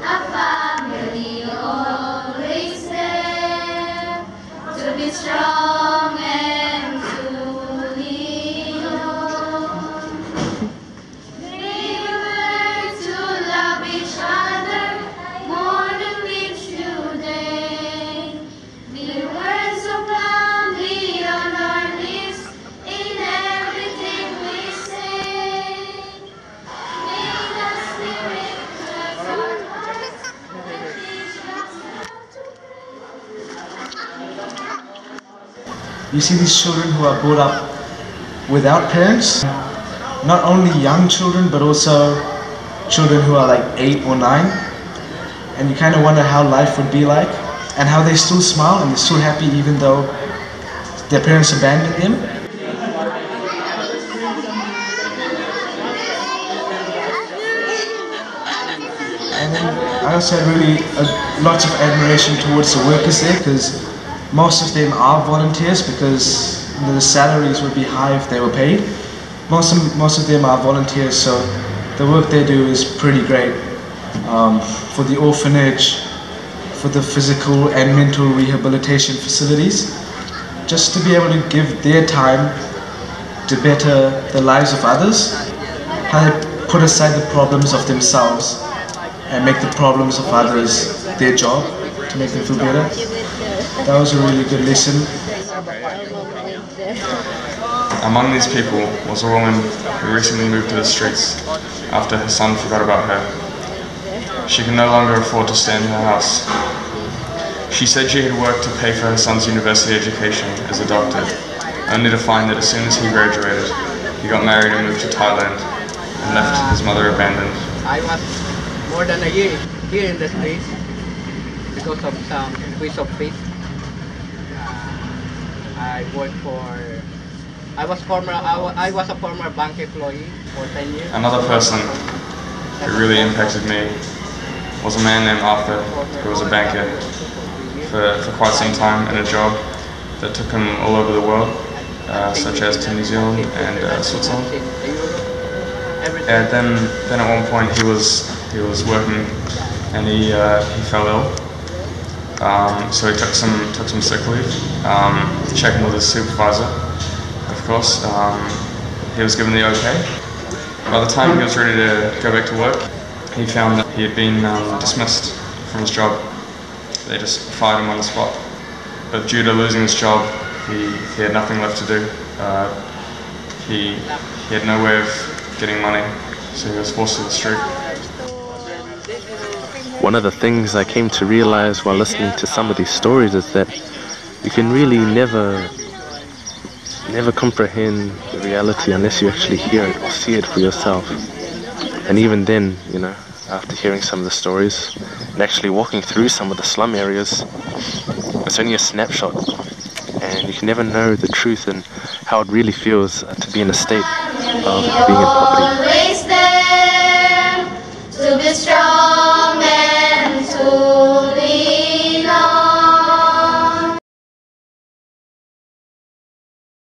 A family always there to be strong and to lean on. They learn to love each other more than we today. The words of love be on our lips in everything we say. May the Spirit bless our hearts and teach us how to pray. You see these children who are brought up without parents, not only young children but also children who are like 8 or 9, and you kind of wonder how life would be like and how they still smile and they're still happy even though their parents abandoned them. And then I also had really lots of admiration towards the workers there, because most of them are volunteers, because the salaries would be high if they were paid. Most of them are volunteers, so the work they do is pretty great. For the orphanage, for the physical and mental rehabilitation facilities, just to be able to give their time to better the lives of others, how they put aside the problems of themselves and make the problems of others their job to make them feel better. That was a really good lesson. Among these people was a woman who recently moved to the streets after her son forgot about her. She could no longer afford to stay in her house. She said she had worked to pay for her son's university education as a doctor, only to find that as soon as he graduated, he got married and moved to Thailand and left his mother abandoned. I was more than a year here in the streets because of some twist of fate. I worked for. I was a former bank employee for 10 years. Another person who really impacted me was a man named Arthur, who was a banker for quite some time in a job that took him all over the world, such as to New Zealand and Switzerland. And then at one point he was working and he fell ill. So he took some sick leave, checking with his supervisor. Of course, he was given the okay. By the time he was ready to go back to work, he found that he had been dismissed from his job. They just fired him on the spot. But due to losing his job, he had nothing left to do. He had no way of getting money, so he was forced to the street. One of the things I came to realize while listening to some of these stories is that you can really never comprehend the reality unless you actually hear it or see it for yourself. And even then, you know, after hearing some of the stories and actually walking through some of the slum areas, it's only a snapshot, and you can never know the truth and how it really feels to be in a state of being in poverty.